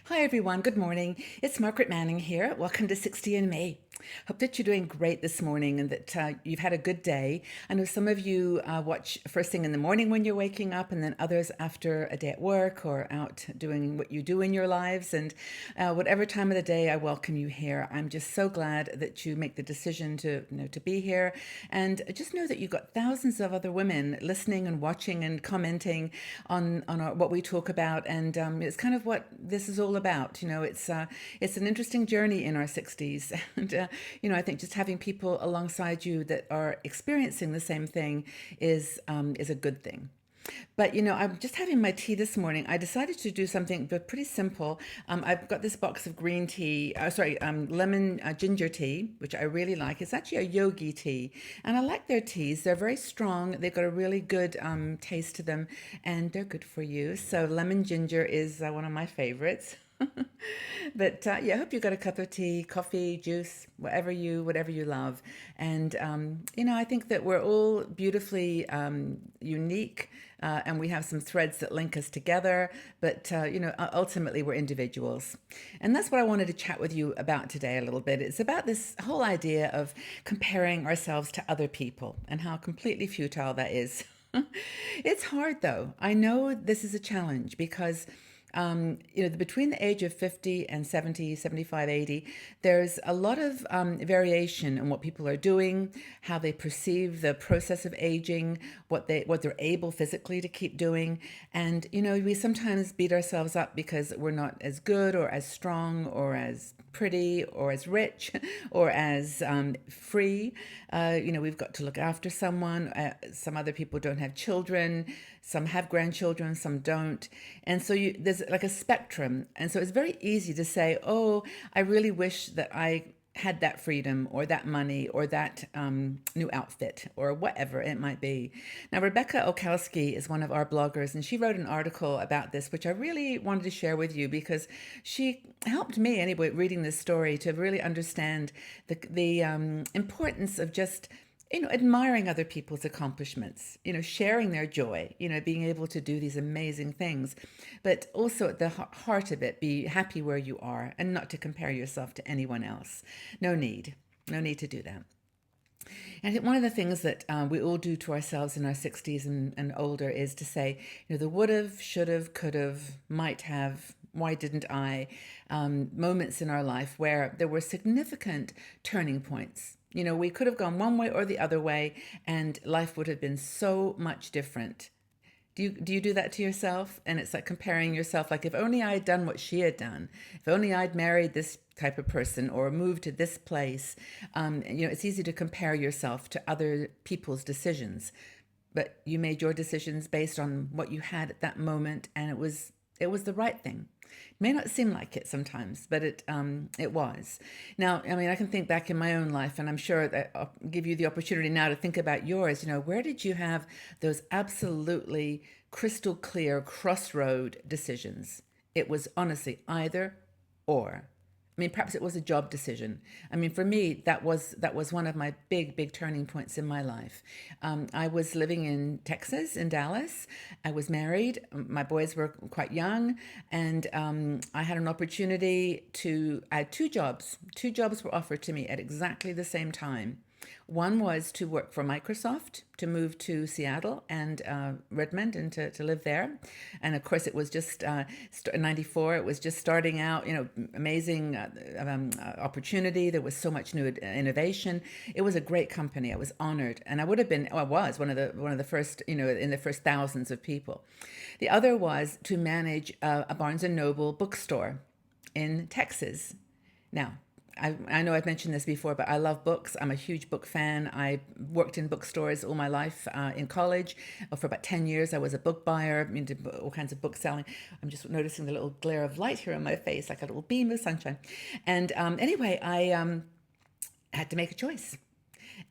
Hi, everyone. Good morning. It's Margaret Manning here. Welcome to 60 in May. Hope that you're doing great this morning and that you've had a good day. I know some of you watch first thing in the morning when you're waking up, and then others after a day at work or out doing what you do in your lives. And whatever time of the day, I welcome you here. I'm just so glad that you make the decision to be here, and just know that you've got thousands of other women listening and watching and commenting on what we talk about, and it's kind of what this is all about. It's an interesting journey in our 60s, and I think just having people alongside you that are experiencing the same thing is a good thing. But I'm just having my tea this morning. I decided to do something but pretty simple. I've got this box of green tea, lemon ginger tea, which I really like. It's actually a yogi tea, and I like their teas. They're very strong. They've got a really good taste to them, and they're good for you. So lemon ginger is one of my favorites. But yeah, I hope you got a cup of tea, coffee, juice, whatever you love. And I think that we're all beautifully unique, and we have some threads that link us together. But ultimately, we're individuals, and that's what I wanted to chat with you about today a little bit. It's about this whole idea of comparing ourselves to other people and how completely futile that is. It's hard though. I know this is a challenge because between the age of 50 and 70, 75, 80, there's a lot of variation in what people are doing, how they perceive the process of aging, what they're able physically to keep doing. And, we sometimes beat ourselves up because we're not as good or as strong or as pretty or as rich or as free. We've got to look after someone. Some other people don't have children. Some have grandchildren, some don't. And so there's like a spectrum. And so it's very easy to say, oh, I really wish that I had that freedom or that money or that new outfit or whatever it might be. Now, Rebecca Okowski is one of our bloggers, and she wrote an article about this, which I really wanted to share with you because she helped me anyway, reading this story, to really understand the importance of just admiring other people's accomplishments, sharing their joy, being able to do these amazing things, but also at the heart of it, be happy where you are and not to compare yourself to anyone else. No need to do that. And I think one of the things that we all do to ourselves in our 60s and older is to say, the would have, should have, could have, might have, why didn't I, moments in our life where there were significant turning points. We could have gone one way or the other way, and life would have been so much different. Do you do that to yourself? And it's like comparing yourself, like if only I had done what she had done, if only I'd married this type of person or moved to this place. It's easy to compare yourself to other people's decisions, but you made your decisions based on what you had at that moment, and it was the right thing. It may not seem like it sometimes, but it was. Now, I mean, I can think back in my own life, and I'm sure that I'll give you the opportunity now to think about yours. Where did you have those absolutely crystal clear crossroad decisions? It was honestly either or. I mean, perhaps it was a job decision. I mean, for me, that was one of my big turning points in my life. I was living in Texas, in Dallas. I was married. My boys were quite young, and I had an opportunity to. I had two jobs. Two jobs were offered to me at exactly the same time. One was to work for Microsoft, to move to Seattle and Redmond and to live there. And of course, it was just 94. It was just starting out, amazing opportunity. There was so much new innovation. It was a great company. I was honored. And I would have been, I was one of the first, in the first thousands of people. The other was to manage a Barnes and Noble bookstore in Texas. Now, I know I've mentioned this before, but I love books. I'm a huge book fan. I worked in bookstores all my life in college. For about 10 years, I was a book buyer, did all kinds of book selling. I'm just noticing the little glare of light here on my face, like a little beam of sunshine. And anyway, I had to make a choice.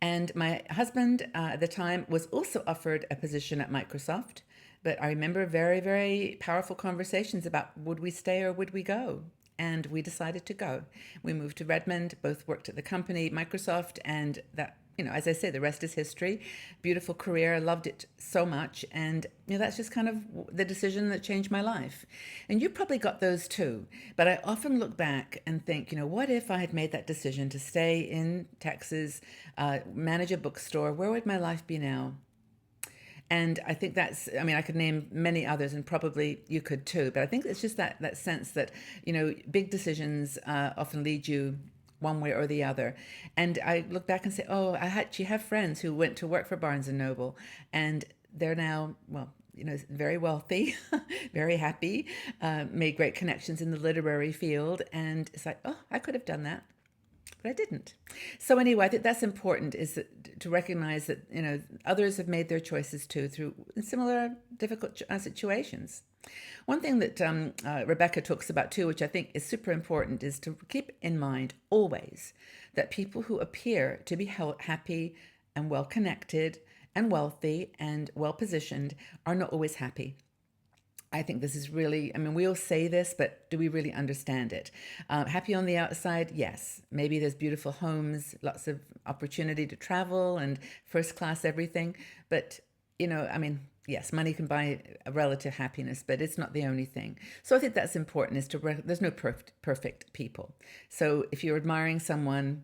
And my husband at the time was also offered a position at Microsoft. But I remember very, very powerful conversations about would we stay or would we go? And we decided to go. We moved to Redmond, both worked at the company, Microsoft, and that as I say, the rest is history. Beautiful career. I loved it so much. And, that's just kind of the decision that changed my life. And you probably got those too. But I often look back and think, what if I had made that decision to stay in Texas, manage a bookstore? Where would my life be now? And I think I could name many others, and probably you could too. But I think it's just that sense that, big decisions often lead you one way or the other. And I look back and say, oh, I actually have friends who went to work for Barnes and Noble, and they're now, well, very wealthy, very happy, made great connections in the literary field. And it's like, oh, I could have done that, but I didn't. So anyway, I think that's important, is to recognize that, others have made their choices too through similar difficult situations. One thing that Rebecca talks about too, which I think is super important, is to keep in mind always that people who appear to be happy and well connected and wealthy and well positioned are not always happy. I think this is really, we all say this, but do we really understand it? Happy on the outside, yes. Maybe there's beautiful homes, lots of opportunity to travel and first class everything. But, yes, money can buy a relative happiness, but it's not the only thing. So I think that's important, is there's no perfect people. So if you're admiring someone,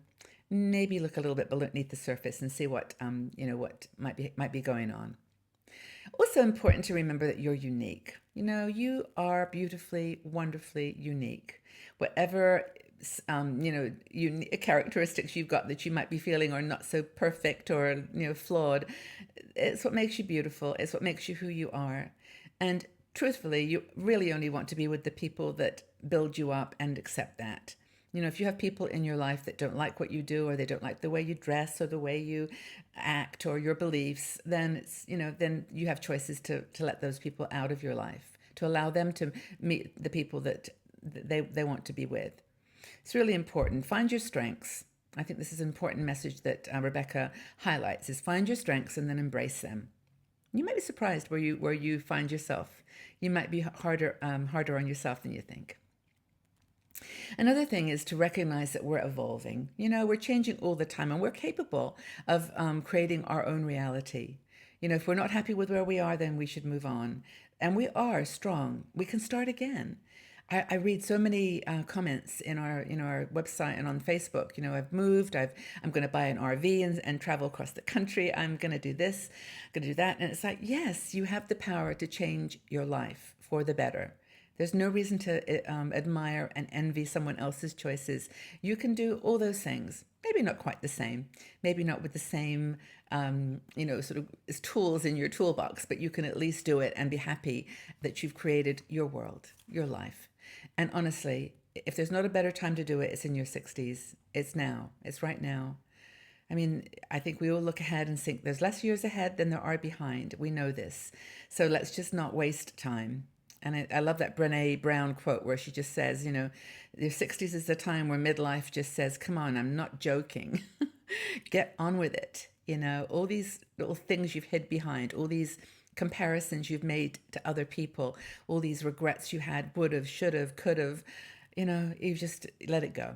maybe look a little bit beneath the surface and see what, what might be going on. Also important to remember that you're unique. You are beautifully, wonderfully unique. Whatever, characteristics you've got that you might be feeling are not so perfect or, flawed, it's what makes you beautiful. It's what makes you who you are. And truthfully, you really only want to be with the people that build you up and accept that. If you have people in your life that don't like what you do, or they don't like the way you dress or the way you act or your beliefs, then then you have choices to let those people out of your life, to allow them to meet the people that they want to be with. It's really important. Find your strengths. I think this is an important message that Rebecca highlights, is find your strengths and then embrace them. You might be surprised where you find yourself. You might be harder on yourself than you think. Another thing is to recognize that we're evolving. We're changing all the time, and we're capable of creating our own reality. If we're not happy with where we are, then we should move on. And we are strong. We can start again. I read so many comments in our website and on Facebook. I've moved. I'm going to buy an RV and travel across the country. I'm going to do this, going to do that. And it's like, yes, you have the power to change your life for the better. There's no reason to admire and envy someone else's choices. You can do all those things. Maybe not quite the same. Maybe not with the same, sort of tools in your toolbox, but you can at least do it and be happy that you've created your world, your life. And honestly, if there's not a better time to do it, it's in your 60s. It's now. It's right now. I think we all look ahead and think there's less years ahead than there are behind. We know this. So let's just not waste time. And I love that Brene Brown quote where she just says, your 60s is the time where midlife just says, come on, I'm not joking. Get on with it. All these little things you've hid behind, all these comparisons you've made to other people, all these regrets you had, would have, should have, could have, you just let it go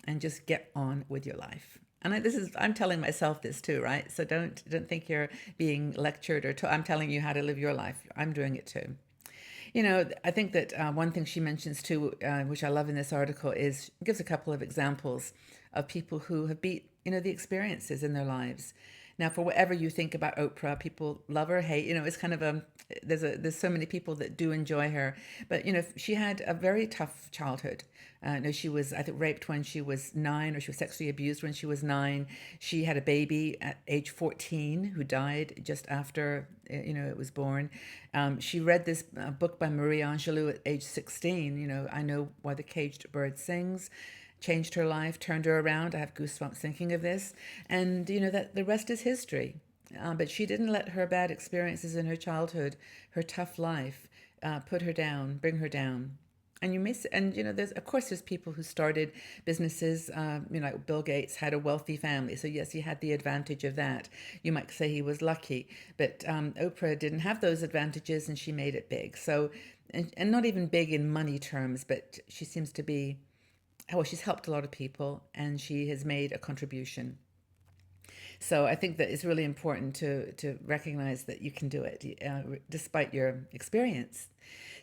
and just get on with your life. And I'm telling myself this too, right? So don't think you're being lectured or I'm telling you how to live your life. I'm doing it too. I think that one thing she mentions too, which I love in this article, is gives a couple of examples of people who have beat, the experiences in their lives. Now, for whatever you think about Oprah, people love her, hate. It's kind of there's so many people that do enjoy her, but she had a very tough childhood. She was, I think, raped when she was 9, or she was sexually abused when she was 9. She had a baby at age 14 who died just after it was born. She read this book by Marie Angelou at age 16. I Know Why the Caged Bird Sings. Changed her life, turned her around. I have goosebumps thinking of this. And, that the rest is history. But she didn't let her bad experiences in her childhood, her tough life, put her down, bring her down. And there's people who started businesses, like Bill Gates had a wealthy family. So yes, he had the advantage of that. You might say he was lucky, but Oprah didn't have those advantages, and she made it big. So, and not even big in money terms, but she seems to be, she's helped a lot of people, and she has made a contribution. So I think that it's really important to recognize that you can do it despite your experience.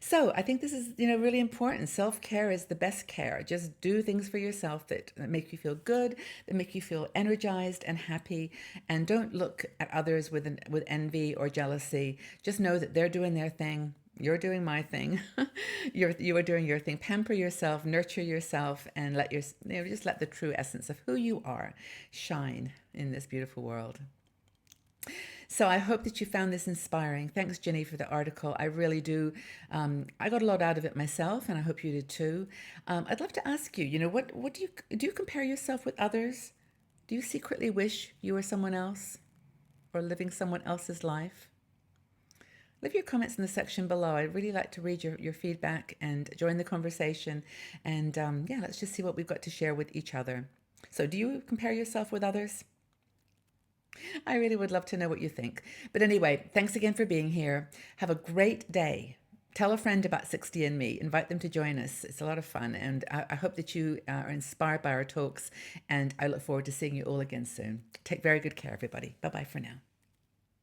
So I think this is, really important. Self-care is the best care. Just do things for yourself that make you feel good, that make you feel energized and happy, and don't look at others with envy or jealousy. Just know that they're doing their thing. You're doing my thing. You are doing your thing. Pamper yourself, nurture yourself, and just let the true essence of who you are shine in this beautiful world. So I hope that you found this inspiring. Thanks, Jenny, for the article. I really do. I got a lot out of it myself, and I hope you did too. I'd love to ask you, what do you compare yourself with others? Do you secretly wish you were someone else or living someone else's life? Leave your comments in the section below. I'd really like to read your feedback and join the conversation. And yeah, let's just see what we've got to share with each other. So do you compare yourself with others? I really would love to know what you think. But anyway, thanks again for being here. Have a great day. Tell a friend about 60 and Me. Invite them to join us. It's a lot of fun. And I hope that you are inspired by our talks. And I look forward to seeing you all again soon. Take very good care, everybody. Bye-bye for now.